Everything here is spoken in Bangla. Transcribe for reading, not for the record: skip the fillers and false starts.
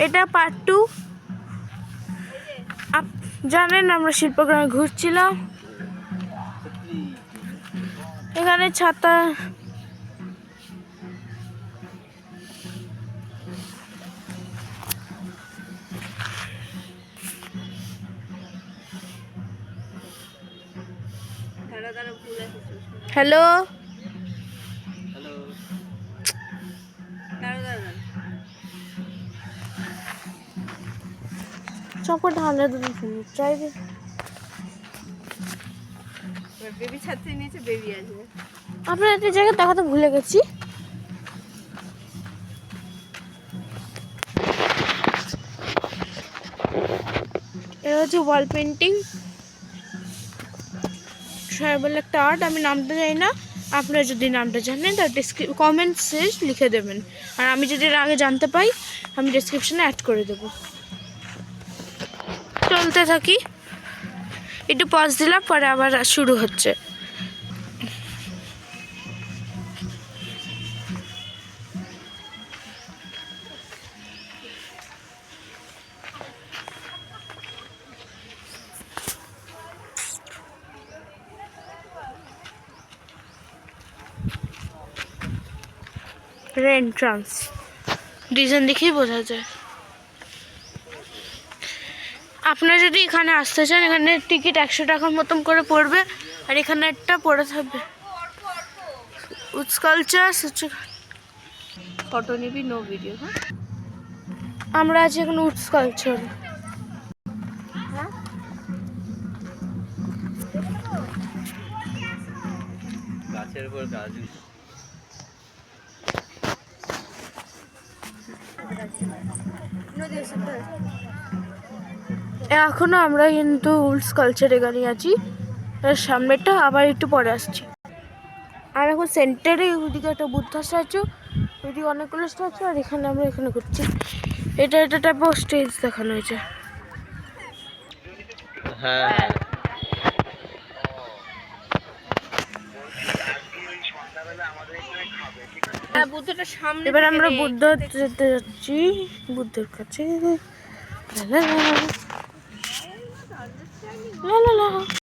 এটা পার্ট 2। জানেন আমরা শিল্পগ্রামে ঘুরছিলাম, এখানে ছাতা হ্যালো চপর ঢালে চাই বেবি ছাত্রী নিয়েছে, বেবি আসবে। আপনার একটা জায়গা দেখাতে ভুলে গেছি। এটা হচ্ছে ওয়াল পেন্টিং, ট্রাইবাল একটা আর্ট। আমি নামটা জানি না, আপনারা যদি নামটা জানেন তার কমেন্টসে লিখে দেবেন, আর আমি যদি এর আগে জানতে পাই আমি ডেসক্রিপশনে অ্যাড করে দেবো। চলতে থাকি, একটু পজ দিলাম, পরে আবার শুরু হচ্ছে। এন্ট্রান্স ডিজাইন দেখেই বোঝা যায়। আপনারা যদি এখানে আসতে চান, এখানে টিকিট 100 টাকার মতন করে পড়বে, আর এখানে একটা পড়ে থাকবে স্কাল্পচার। ফটো নিবি, নো ভিডিও। হ্যাঁ, আমরা আছি এখন স্কাল্পচার। গাছের উপর গাছ। এখনো আমরা কিন্তু উডস কালচারে গাড়ি আছি, এর সামনেটা আবার একটু পরে আসছি। আর এখন সেন্টারে ওইদিকে একটা বুদ্ধা স্ট্যাচু, ওইদিকে অনেকগুলো স্ট্যাচু, আর এখানে আমরা এখানে করছি। এটা টাইপ অফ স্টেজ দেখানো হয়েছে। হ্যাঁ, বুদ্ধটা সামনে। এবার আমরা বুদ্ধ যেতে যাচ্ছি, বুদ্ধের কাছে। লা লা লা লা লা লা।